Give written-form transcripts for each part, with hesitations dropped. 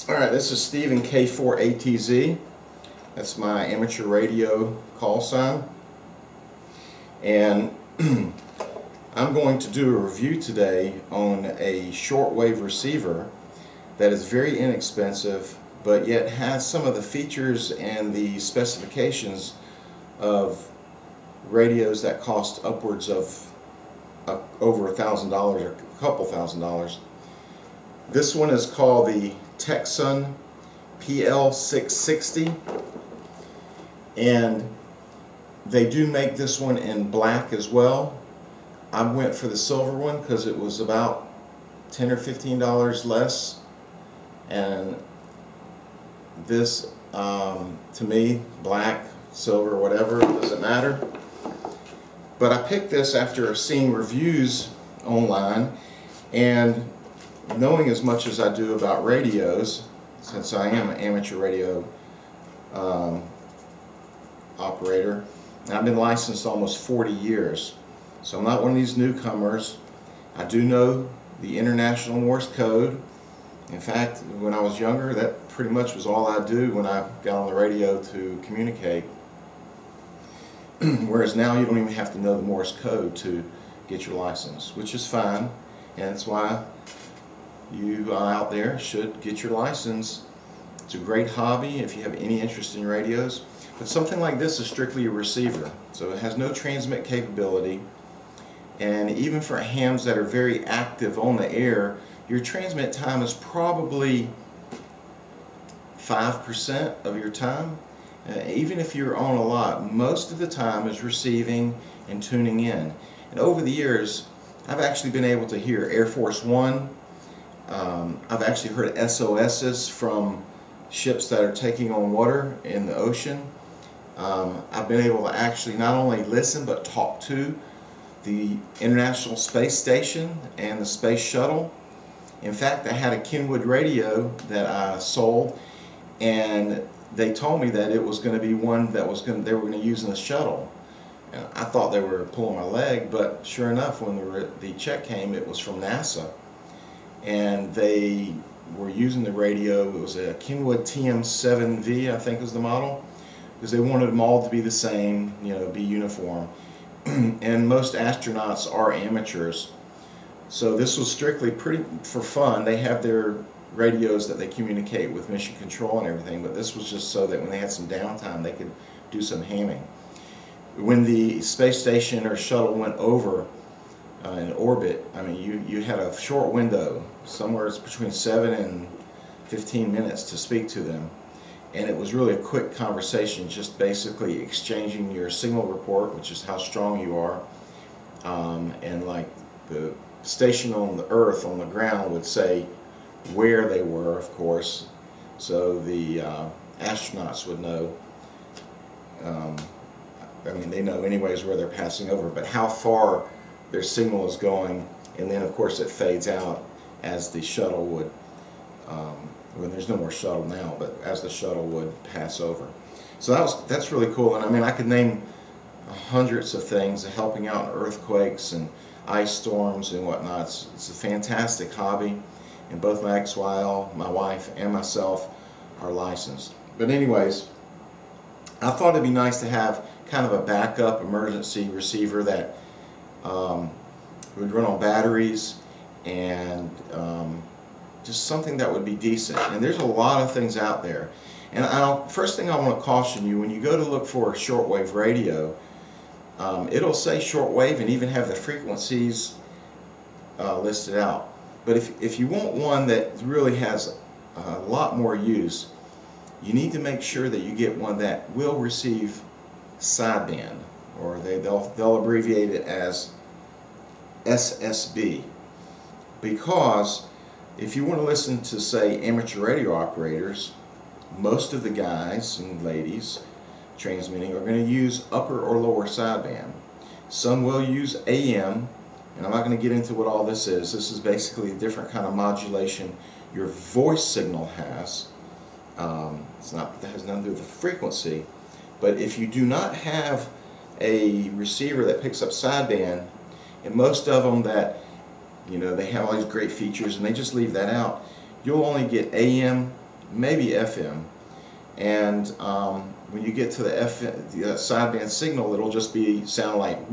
Alright, this is Stephen K4ATZ. That's my amateur radio call sign. And I'm going to do a review today on a shortwave receiver that is very inexpensive, but yet has some of the features and the specifications of radios that cost upwards of over $1,000 or a couple $1,000s. This one is called the TECSON PL 660, and they do make this one in black as well. I went for the silver one because it was about $10 or $15 less, and this to me, black, silver, whatever, doesn't matter. But I picked this after seeing reviews online and knowing as much as I do about radios, since I am an amateur radio operator. I've been licensed almost 40 years, so I'm not one of these newcomers. I do know the International Morse code. In fact, when I was younger, that pretty much was all I do when I got on the radio to communicate. Whereas now you don't even have to know the Morse code to get your license, which is fine, and that's why you out there should get your license. It's a great hobby if you have any interest in radios. But something like this is strictly a receiver, so it has no transmit capability, and even for hams that are very active on the air, your transmit time is probably 5% of your time. Even if you're on a lot, most of the time is receiving and tuning in. And over the years, I've actually been able to hear Air Force One. I've actually heard SOSs from ships that are taking on water in the ocean. I've been able to actually not only listen but talk to the International Space Station and the Space Shuttle. In fact, I had a Kenwood radio that I sold, and they told me that it was going to be one that they were going to use in the shuttle. And I thought they were pulling my leg, but sure enough, when the check came, it was from NASA. And they were using the radio. It was a Kenwood TM7V, I think was the model, because they wanted them all to be the same, you know, be uniform. And most astronauts are amateurs, so this was strictly pretty for fun. They have their radios that they communicate with mission control and everything, but this was just so that when they had some downtime, they could do some hamming. When the space station or shuttle went over in orbit, I mean, you had a short window, somewhere between 7 and 15 minutes to speak to them. And it was really a quick conversation, just basically exchanging your signal report, which is how strong you are. And like the station on the Earth, on the ground, would say where they were, of course. So the astronauts would know. I mean, they know anyways where they're passing over, but how far their signal is going, and then of course it fades out as the shuttle would, well, there's no more shuttle now, but as the shuttle would pass over. So that's really cool, and I mean, I could name hundreds of things, helping out in earthquakes and ice storms and whatnot. It's a fantastic hobby, and both my ex-wife, my wife, and myself are licensed. But anyways, I thought it'd be nice to have kind of a backup emergency receiver that would run on batteries, and just something that would be decent. And there's a lot of things out there. And first thing I want to caution you, when you go to look for a shortwave radio, it'll say shortwave and even have the frequencies listed out. But if you want one that really has a lot more use, you need to make sure that you get one that will receive sideband, or they'll abbreviate it as SSB, because if you want to listen to, say, amateur radio operators, most of the guys and ladies transmitting are going to use upper or lower sideband. Some will use AM, and I'm not going to get into what all this is. This is basically a different kind of modulation your voice signal has. That has nothing to do with the frequency, but if you do not have a receiver that picks up sideband, and most of them that, you know, they have all these great features and they just leave that out, you'll only get AM maybe FM. And when you get to the sideband signal, it'll just be sound like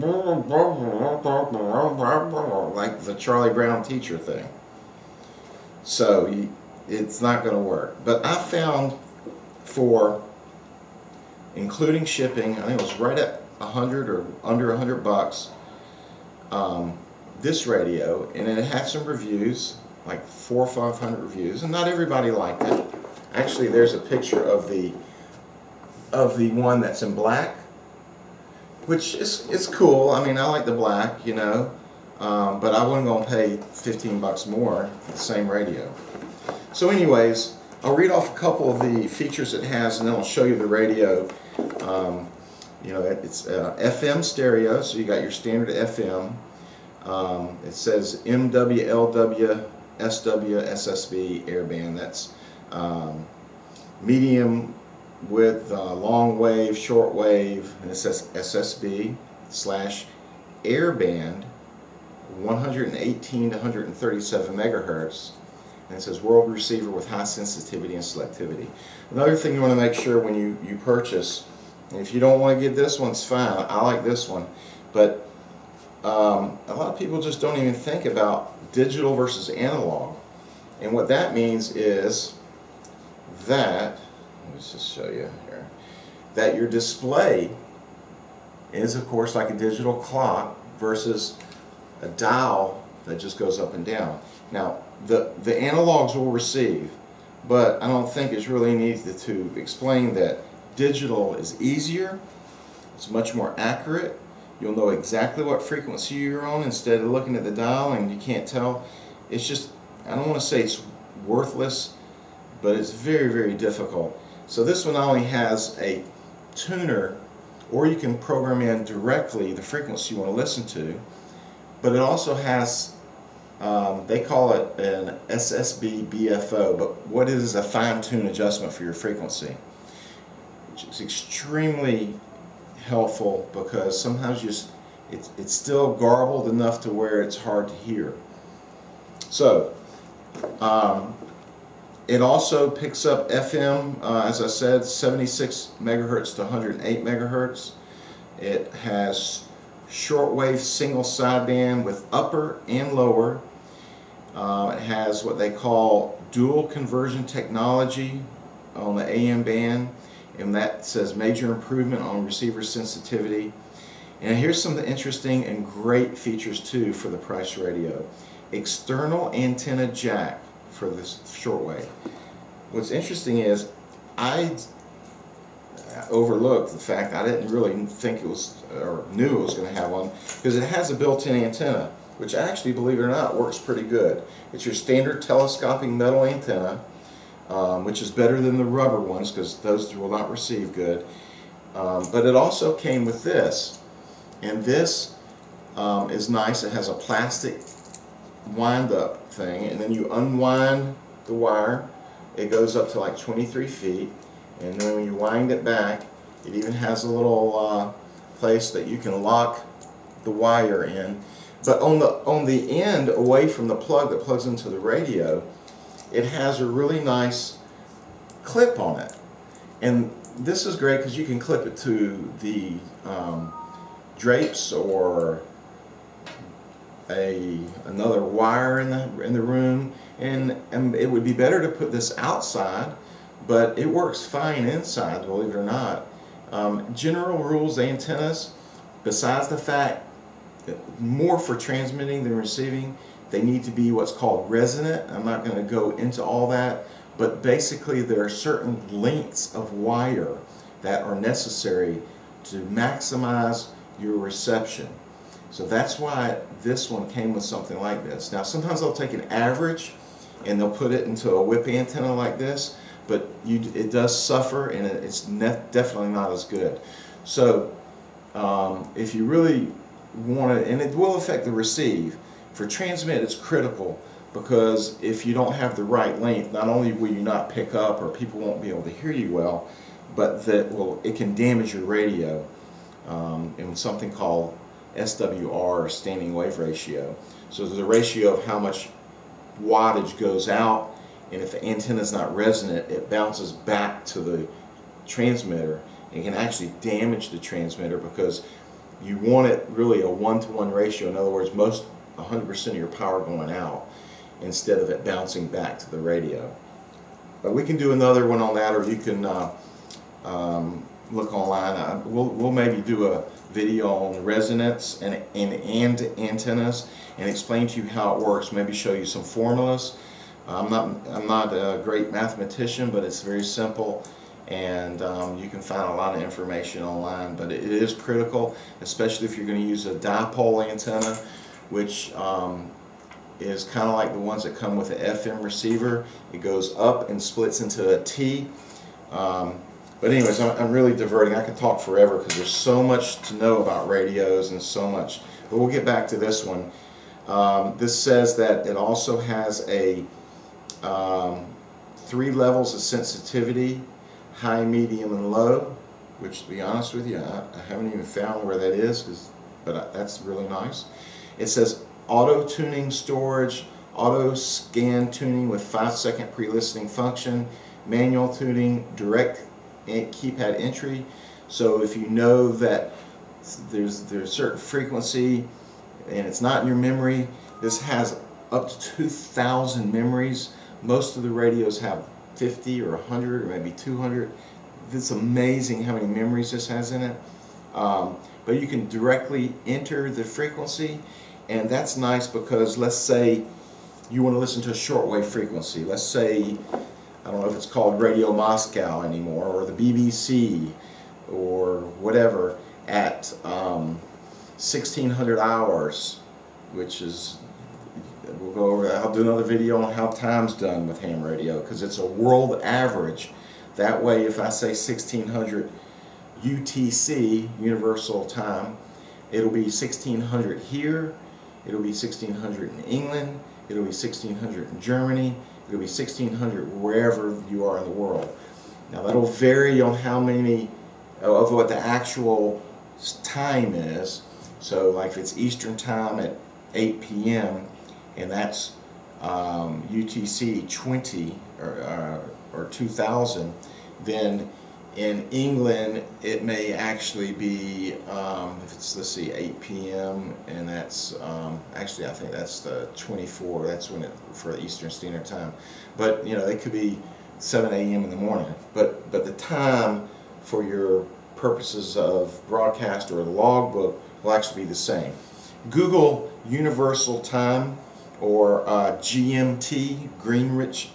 the Charlie Brown teacher thing. So it's not going to work. But I found, for including shipping, I think it was right at 100 or under $100, this radio, and it had some reviews, like 400 or 500 reviews, and not everybody liked it. Actually, there's a picture of the one that's in black, which is cool. I mean, I like the black, you know, but I wasn't going to pay 15 bucks more for the same radio. So anyways, I'll read off a couple of the features it has, and then I'll show you the radio. You know, it's FM stereo, so you got your standard FM. It says MW, LW, SW, SSB airband. That's medium with long wave, short wave, and it says SSB / airband 118 to 137 megahertz. And it says world receiver with high sensitivity and selectivity. Another thing you want to make sure when you purchase, and if you don't want to get this one, it's fine. I like this one, but a lot of people just don't even think about digital versus analog. And what that means is that, let's just show you here, that your display is, of course, like a digital clock versus a dial that just goes up and down. Now, the analogs will receive, but I don't think it's really needed to explain that digital is easier, it's much more accurate. You'll know exactly what frequency you're on instead of looking at the dial and you can't tell. It's just, I don't want to say it's worthless, but it's very, very difficult. So this one not only has a tuner, or you can program in directly the frequency you want to listen to, but it also has, they call it an SSB BFO, but what is a fine-tune adjustment for your frequency, which is extremely helpful because sometimes it's still garbled enough to where it's hard to hear. So it also picks up FM, as I said, 76 megahertz to 108 megahertz. It has shortwave single sideband with upper and lower. It has what they call dual conversion technology on the AM band, and that says major improvement on receiver sensitivity. And here's some interesting and great features too for the price radio. External antenna jack for this shortwave. What's interesting is I overlooked the fact I didn't really think it was, or knew it was going to have one, because it has a built-in antenna, which actually, believe it or not, works pretty good. It's your standard telescoping metal antenna, which is better than the rubber ones because those will not receive good. But it also came with this, and this is nice. It has a plastic wind-up thing, and then you unwind the wire. It goes up to like 23 feet, and then when you wind it back, it even has a little place that you can lock the wire in. But on the end, away from the plug that plugs into the radio, it has a really nice clip on it. And this is great because you can clip it to the drapes or another wire in the room, and it would be better to put this outside, but it works fine inside, believe it or not. General rules, antennas, besides the fact that more for transmitting than receiving, they need to be what's called resonant. I'm not going to go into all that, but basically there are certain lengths of wire that are necessary to maximize your reception. So that's why this one came with something like this. Now sometimes they'll take an average and they'll put it into a whip antenna like this, but it does suffer, and it's definitely not as good. So if you really want it, and it will affect the receive, for transmit it's critical, because if you don't have the right length, not only will you not pick up, or people won't be able to hear you well, but it can damage your radio in something called SWR, or standing wave ratio. So there's a ratio of how much wattage goes out and if the antenna is not resonant, it bounces back to the transmitter and can actually damage the transmitter, because you want it really a 1-to-1 ratio. In other words, 100% of your power going out instead of it bouncing back to the radio. But we can do another one on that, or you can look online. We'll maybe do a video on resonance and antennas and explain to you how it works. Maybe show you some formulas. I'm not a great mathematician, but it's very simple, and you can find a lot of information online. But it is critical, especially if you're going to use a dipole antenna, which is kind of like the ones that come with an FM receiver. It goes up and splits into a T. But anyways, I'm really diverting. I could talk forever because there's so much to know about radios and so much. But we'll get back to this one. This says that it also has a 3 levels of sensitivity: high, medium, and low. Which, to be honest with you, I haven't even found where that is, but that's really nice. It says auto tuning storage, auto scan tuning with 5-second pre-listening function, manual tuning, direct keypad entry. So if you know that there's a certain frequency and it's not in your memory, this has up to 2,000 memories. Most of the radios have 50 or 100 or maybe 200. It's amazing how many memories this has in it. But you can directly enter the frequency, and that's nice because let's say you want to listen to a shortwave frequency. Let's say, I don't know if it's called Radio Moscow anymore, or the BBC, or whatever, at 1600 hours, which is, we'll go over that. I'll do another video on how time's done with ham radio, because it's a world average. That way, if I say 1600 UTC, Universal Time, it'll be 1600 here, it'll be 1600 in England, it'll be 1600 in Germany, it'll be 1600 wherever you are in the world. Now that'll vary on how many of what the actual time is. So like if it's Eastern Time at 8 p.m. and that's UTC 20 or 2000, then in England it may actually be, if it's, let's see, 8 p.m. and that's, actually I think that's the 24, that's when it, for Eastern Standard Time. But you know, it could be 7 a.m. in the morning. But the time for your purposes of broadcast or the logbook will actually be the same. Google Universal Time or GMT, Greenwich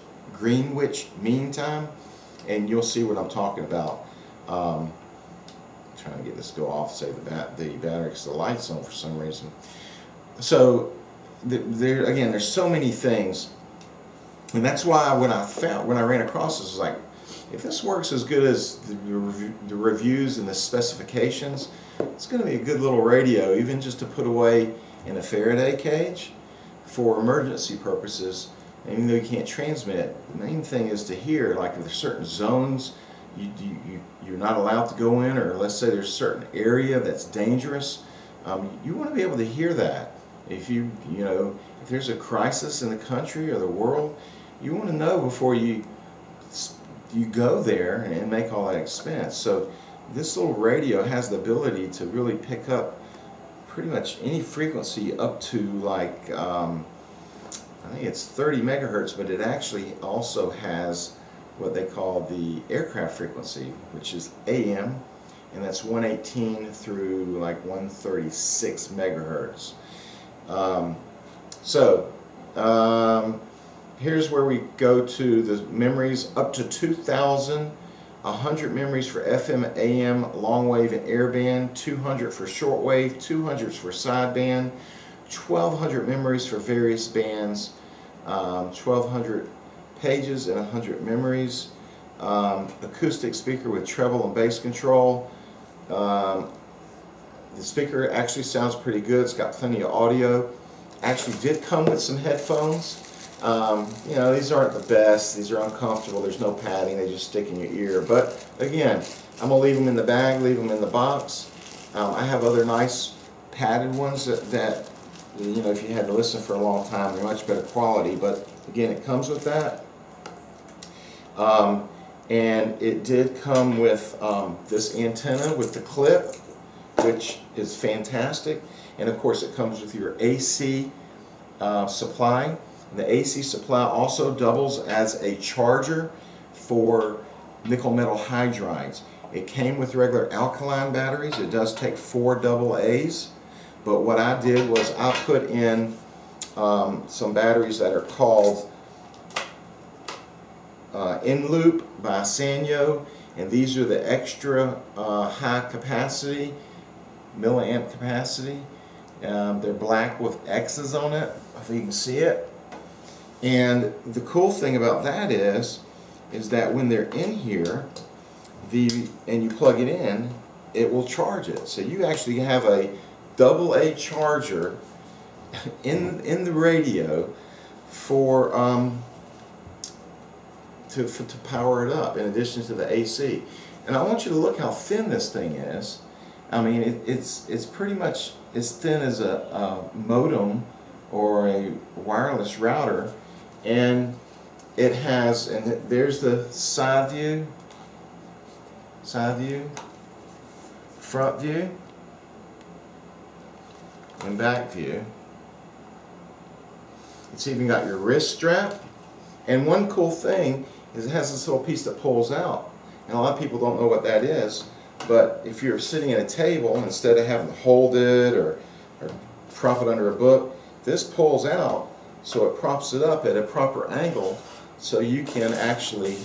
Mean Time, and you'll see what I'm talking about. Trying to get this to go off, save the battery because the light's on for some reason. So again, there's so many things, and that's why when I ran across this, I was like, if this works as good as the reviews and the specifications, it's going to be a good little radio, even just to put away in a Faraday cage for emergency purposes. Even though you can't transmit it, the main thing is to hear. Like if there's certain zones you're not allowed to go in, or let's say there's a certain area that's dangerous, you want to be able to hear that. If you know, if there's a crisis in the country or the world, you want to know before you go there and make all that expense. So this little radio has the ability to really pick up pretty much any frequency up to like I think it's 30 megahertz, but it actually also has what they call the aircraft frequency, which is AM, and that's 118 through like 136 megahertz. Here's where we go to the memories up to 2,000, 100 memories for FM, AM, long wave, and airband, 200 for shortwave, 200 for sideband, 1,200 memories for various bands, 1,200 pages and 100 memories, acoustic speaker with treble and bass control. The speaker actually sounds pretty good. It's got plenty of audio. Actually did come with some headphones. You know, these aren't the best. These are uncomfortable. There's no padding. They just stick in your ear. But again, I'm going to leave them in the bag, leave them in the box. I have other nice padded ones that you know, if you had to listen for a long time, they're much better quality. But again, it comes with that. And it did come with this antenna with the clip, which is fantastic. And of course it comes with your AC supply. And the AC supply also doubles as a charger for nickel metal hydrides. It came with regular alkaline batteries. It does take 4 AA's. But what I did was I put in some batteries that are called In Loop by Sanyo, and these are the extra high capacity, milliamp capacity. They're black with X's on it, if you can see it. And the cool thing about that is that when they're in here, and you plug it in, it will charge it. So you actually have a AA charger in the radio for to power it up, in addition to the AC. And I want you to look how thin this thing is. I mean, it's pretty much as thin as a modem or a wireless router, and it has, and there's the side view, front view, and back view. It's even got your wrist strap, and one cool thing is it has this little piece that pulls out, and a lot of people don't know what that is. But if you're sitting at a table, instead of having to hold it or prop it under a book, this pulls out, so it props it up at a proper angle, so you can actually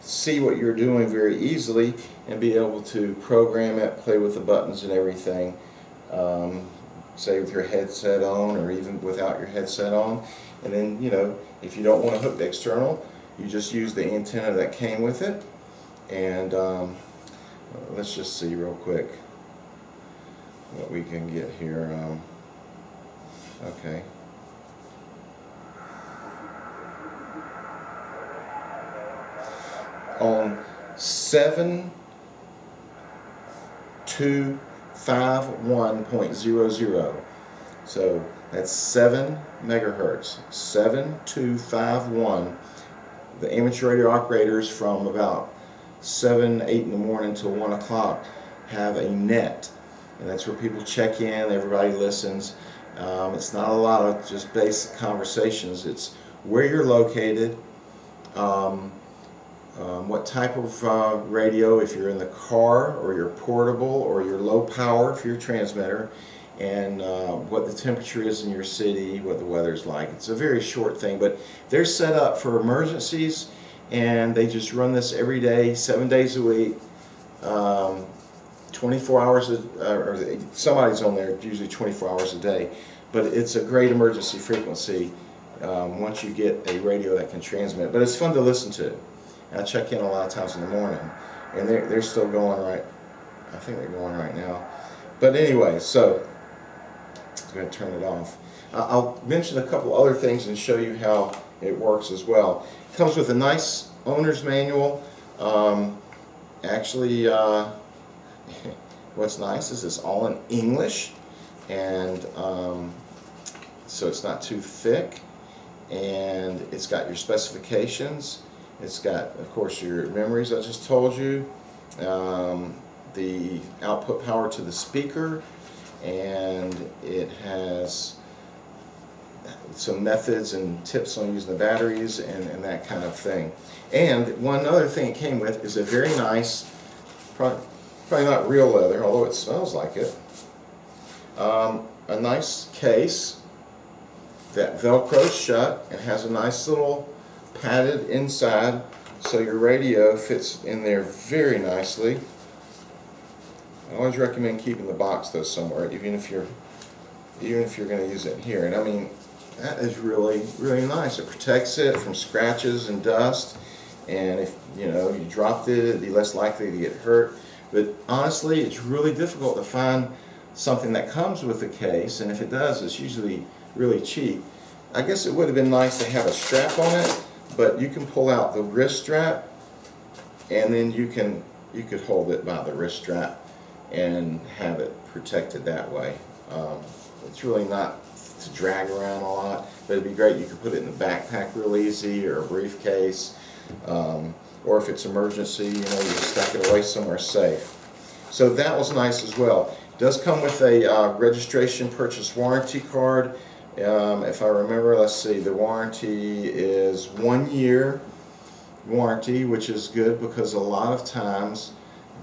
see what you're doing very easily and be able to program it, play with the buttons and everything, say with your headset on or even without your headset on. And then, you know, if you don't want to hook the external, you just use the antenna that came with it. And let's just see real quick what we can get here. Okay. On 7251.00, so that's 7 megahertz. 7251. The amateur radio operators from about 7, 8 in the morning till 1 o'clock have a net, and that's where people check in, everybody listens. It's not a lot of just basic conversations. It's where you're located, what type of radio, if you're in the car or you're portable or you're low power for your transmitter, and what the temperature is in your city, what the weather's like. It's a very short thing, but they're set up for emergencies, and they just run this every day, 7 days a week, 24 hours, or somebody's on there usually 24 hours a day. But it's a great emergency frequency once you get a radio that can transmit. But it's fun to listen to. And I check in a lot of times in the morning, and they're still going right. I think they're going right now. But anyway, so I'm going to turn it off. I'll mention a couple other things and show you how it works as well. It comes with a nice owner's manual. Actually, what's nice is it's all in English, and so it's not too thick, and it's got your specifications. It's got, of course, your memories I just told you, the output power to the speaker, and it has some methods and tips on using the batteries and that kind of thing. And one other thing it came with is a very nice, probably not real leather, although it smells like it, a nice case that velcros shut and has a nice little padded inside, so your radio fits in there very nicely. I always recommend keeping the box though somewhere, even if you're going to use it here. And I mean, that is really nice. It protects it from scratches and dust, and if you dropped it, it'd be less likely to get hurt. But honestly, it's really difficult to find something that comes with the case, and if it does, it's usually really cheap. I guess it would have been nice to have a strap on it, but you can pull out the wrist strap, and then you could hold it by the wrist strap and have it protected that way. It's really not to drag around a lot, but it'd be great. You could put it in the backpack real easy, or a briefcase. or if it's emergency, you know, you stack it away somewhere safe. So that was nice as well. It does come with a registration purchase warranty card. If I remember, let's see, the warranty is 1 year warranty, which is good because a lot of times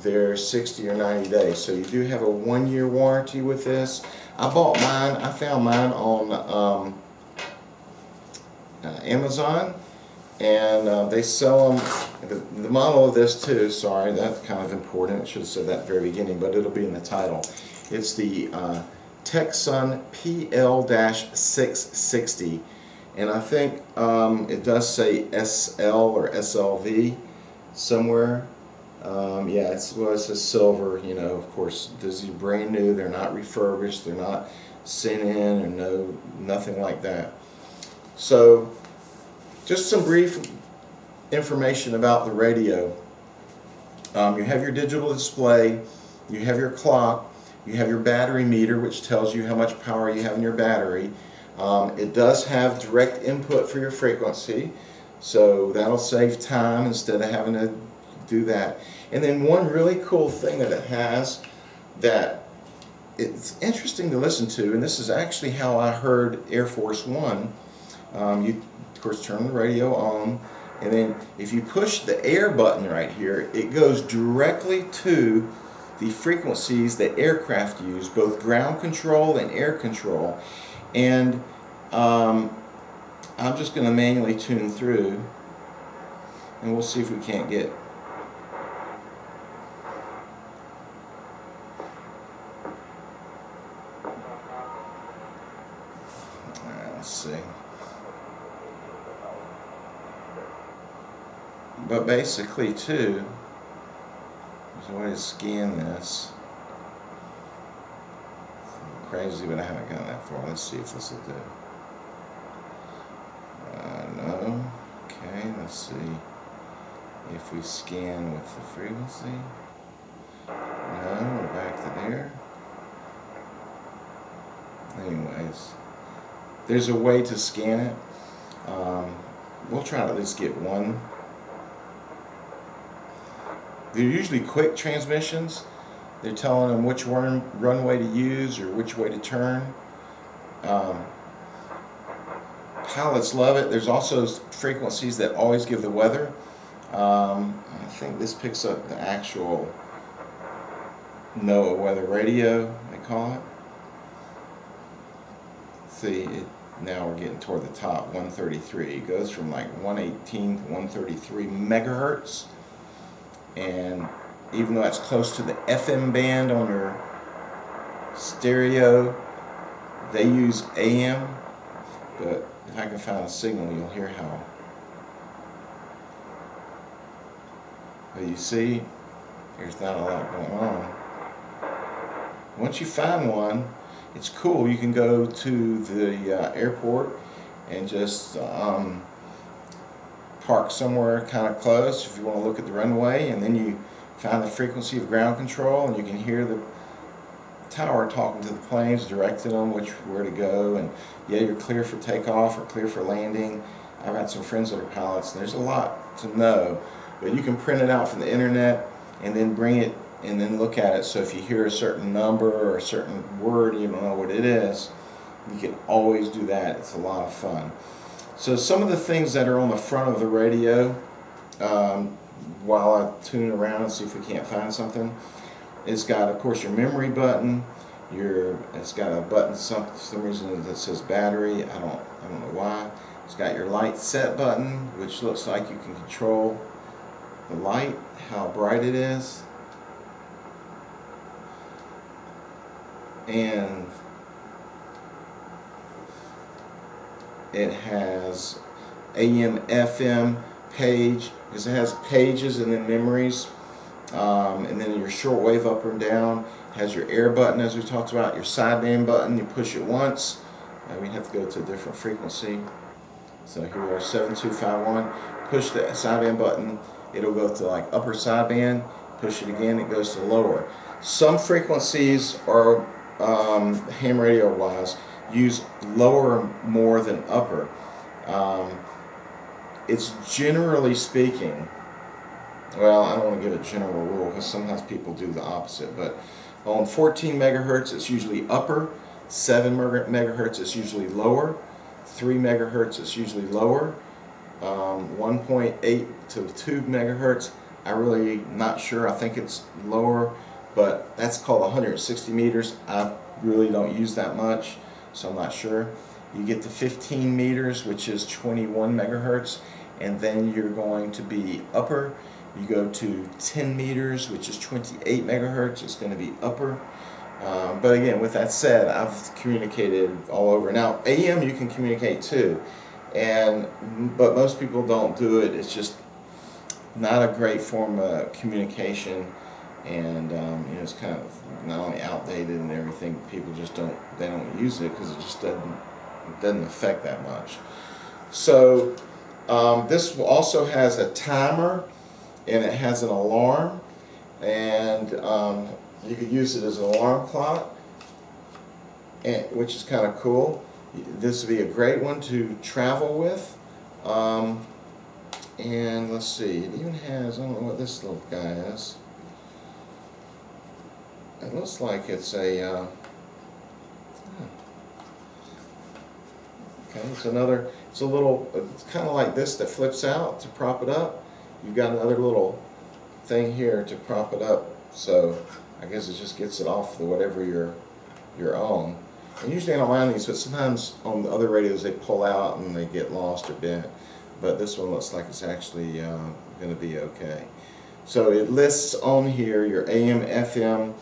they're 60 or 90 days. So you do have a 1 year warranty with this. I bought mine, I found mine on Amazon, and they sell them, the model of this too, sorry, that's kind of important, I should have said that at the very beginning, but it'll be in the title. It's the TECSON PL-660, and I think it does say SL or SLV somewhere. Yeah, it says silver, you know, of course, this is brand new, they're not refurbished, they're not sent in, or nothing like that. So, just some brief information about the radio. You have your digital display, you have your clock, you have your battery meter, which tells you how much power you have in your battery. It does have direct input for your frequency, so that'll save time instead of having to do that. And then one really cool thing that it has that it's interesting to listen to, and this is actually how I heard Air Force One. You of course turn the radio on, and then if you push the air button right here, it goes directly to the frequencies that aircraft use, both ground control and air control. And I'm just going to manually tune through, and we'll see if we can't get let's see. But basically too, there's a way to scan this. I'm crazy, but I haven't gone that far. Let's see if this will do. No. Okay, let's see if we scan with the frequency. No, we're back to there. Anyways, there's a way to scan it. We'll try to at least get one. They're usually quick transmissions. They're telling them which runway to use or which way to turn. Pilots love it. There's also frequencies that always give the weather. I think this picks up the actual NOAA weather radio, they call it. See, now we're getting toward the top, 133. It goes from like 118 to 133 megahertz. And even though that's close to the FM band on their stereo, they use AM. But if I can find a signal, you'll hear how. But you see, there's not a lot going on. Once you find one, it's cool. You can go to the airport and just park somewhere kind of close if you want to look at the runway, and then you find the frequency of ground control, and you can hear the tower talking to the planes, directing them where to go, and yeah, you're clear for takeoff or clear for landing. I've got some friends that are pilots, and there's a lot to know, but you can print it out from the internet and then bring it and then look at it. So if you hear a certain number or a certain word, you don't know what it is, you can always do that. It's a lot of fun. So some of the things that are on the front of the radio, while I tune around and see if we can't find something, it's got, of course, your memory button. It's got a button for some reason that says battery. I don't know why. It's got your light set button, which looks like you can control the light, how bright it is, and it has AM, FM, page, because it has pages and then memories, and then your shortwave up and down. It has your air button, as we talked about, your sideband button. You push it once, and we have to go to a different frequency. So here we are, 7251. Push the sideband button, it'll go to like upper sideband. Push it again, it goes to lower. Some frequencies are ham radio wise use lower more than upper. it's generally speaking, well, I don't want to give a general rule because sometimes people do the opposite, but on 14 megahertz it's usually upper, 7 megahertz it's usually lower, 3 megahertz it's usually lower, 1.8 to 2 megahertz, I'm really not sure, I think it's lower, but that's called 160 meters. I really don't use that much, so I'm not sure. You get to 15 meters, which is 21 megahertz, and then you're going to be upper. You go to 10 meters, which is 28 megahertz, it's going to be upper. But again, with that said, I've communicated all over. Now, AM you can communicate too, but most people don't do it. It's just not a great form of communication, and you know, it's kind of not only outdated and everything. People just don't use it because it just doesn't affect that much. So this also has a timer, and it has an alarm, and you could use it as an alarm clock, which is kind of cool. This would be a great one to travel with. And let's see, it even has, I don't know what this little guy is. It looks like it's a, okay, it's a little, it's kind of like this that flips out to prop it up. You've got another little thing here to prop it up, so I guess it just gets it off the whatever you're on. And usually I don't mind these, but sometimes on the other radios they pull out and they get lost or bent. But this one looks like it's actually going to be okay. So it lists on here your AM, FM,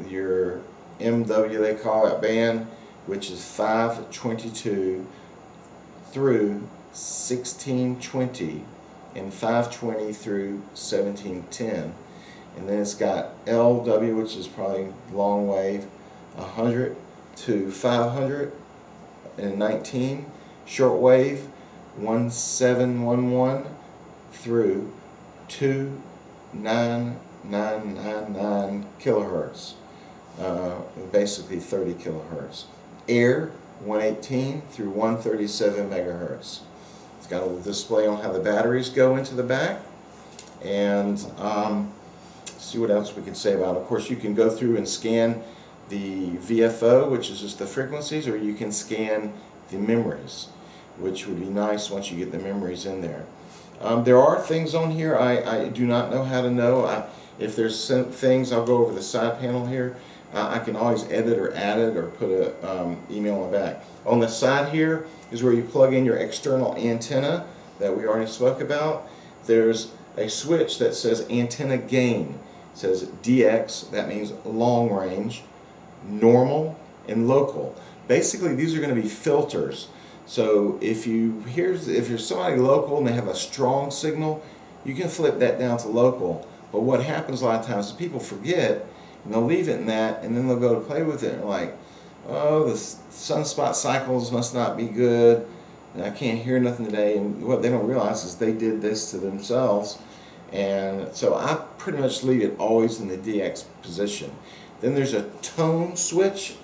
your MW they call it band, which is 522 through 1620, and 520 through 1710. And then it's got LW, which is probably long wave, 100 to 519, shortwave 1711 through 29999 kilohertz, basically 30 kilohertz. Air 118 through 137 megahertz. It's got a little display on how the batteries go into the back, and see what else we can say about it. Of course, you can go through and scan the VFO, which is just the frequencies, or you can scan the memories, which would be nice once you get the memories in there. There are things on here I do not know how to know. If there's some things, I'll go over the side panel here. I can always edit or add it or put a email on the back. On the side here is where you plug in your external antenna that we already spoke about. There's a switch that says antenna gain. It says DX, that means long range, normal, and local. Basically, these are going to be filters. So if you're somebody local and they have a strong signal, you can flip that down to local. But what happens a lot of times is people forget, and they'll leave it in that, and then they'll go to play with it, and they're like, oh, the sunspot cycles must not be good, and I can't hear nothing today. And what they don't realize is they did this to themselves. And so I pretty much leave it always in the DX position. Then there's a tone switch.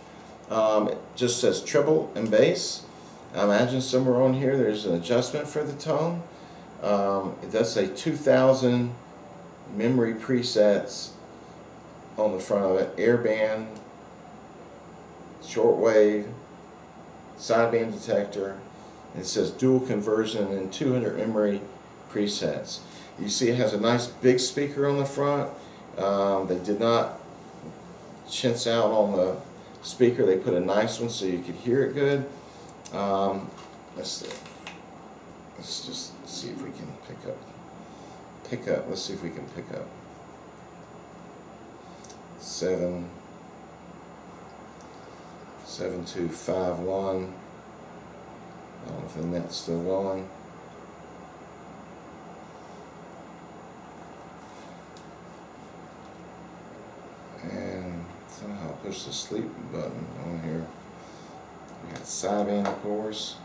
It just says treble and bass. I imagine somewhere on here there's an adjustment for the tone. It does say 2000 memory presets on the front of it. Airband, shortwave, sideband detector. And it says dual conversion and 200 memory presets. You see it has a nice big speaker on the front. They did not chintz out on the speaker. They put a nice one so you could hear it good. Let's see. Let's just see if we can pick up. Let's see if we can pick up 7251. I don't know if the net's still going. And somehow push the sleep button on here. We got sideband, of course,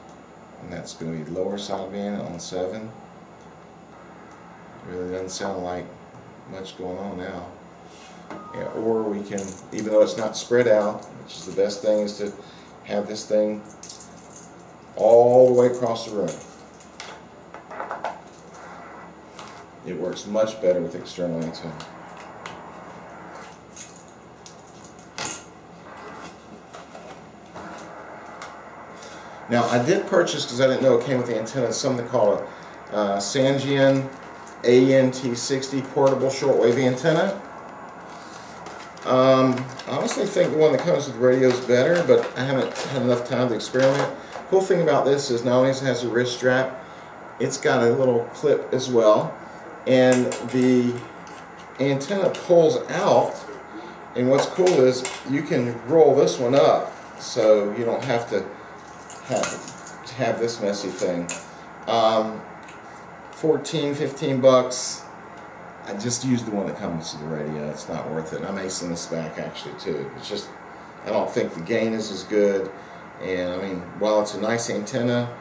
and that's going to be lower sideband on 7. Really doesn't sound like much going on now. Yeah, or we can, even though it's not spread out, which is the best thing, is to have this thing all the way across the room. It works much better with external antenna. Now, I did purchase, because I didn't know it came with the antenna, something called a Sangean ANT60 portable shortwave antenna. I honestly think the one that comes with the radio is better, but I haven't had enough time to experiment. Cool thing about this is not only has a wrist strap, it's got a little clip as well, and the antenna pulls out, and what's cool is you can roll this one up so you don't have to have this messy thing. 14, 15 bucks. I just used the one that comes with the radio. It's not worth it. I'm acing this back actually too. It's just, I don't think the gain is as good. And I mean, while it's a nice antenna,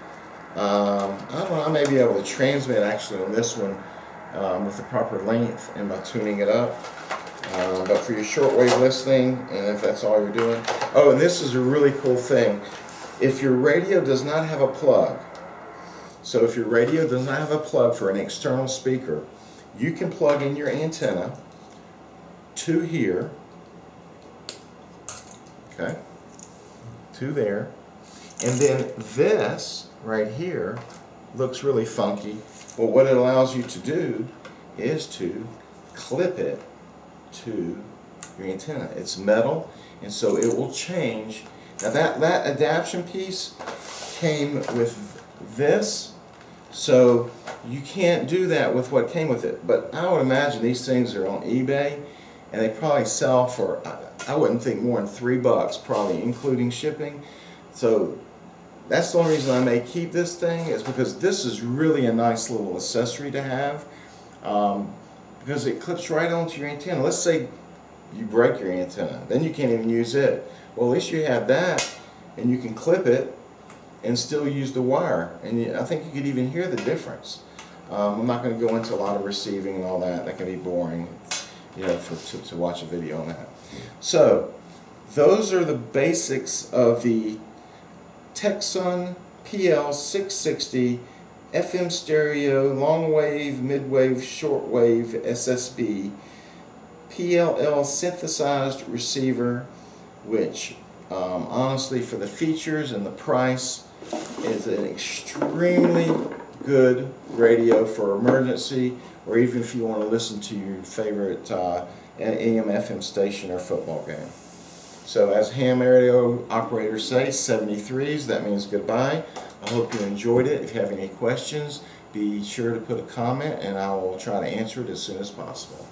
I don't know, I may be able to transmit actually on this one with the proper length and by tuning it up. But for your shortwave listening, and if that's all you're doing. Oh, and this is a really cool thing. If your radio does not have a plug, so if your radio does not have a plug for an external speaker, you can plug in your antenna to here, okay, to there, and then this right here looks really funky. Well, what it allows you to do is to clip it to your antenna. It's metal, and so it will change. Now that adaptation piece came with this, so you can't do that with what came with it. But I would imagine these things are on eBay, and they probably sell for, I wouldn't think more than $3, probably including shipping. So that's the only reason I may keep this thing, is because this is really a nice little accessory to have, because it clips right onto your antenna. Let's say you break your antenna, then you can't even use it. Well, at least you have that, and you can clip it and still use the wire. And I think you could even hear the difference. I'm not going to go into a lot of receiving and all that. That can be boring, you know, to watch a video on that. So those are the basics of the TECSON PL 660 FM stereo, long wave, mid wave, short wave SSB PLL synthesized receiver, which honestly, for the features and the price, is an extremely good radio for emergency, or even if you want to listen to your favorite AM FM station or football game. So as ham radio operators say, 73s, that means goodbye. I hope you enjoyed it. If you have any questions, be sure to put a comment and I will try to answer it as soon as possible.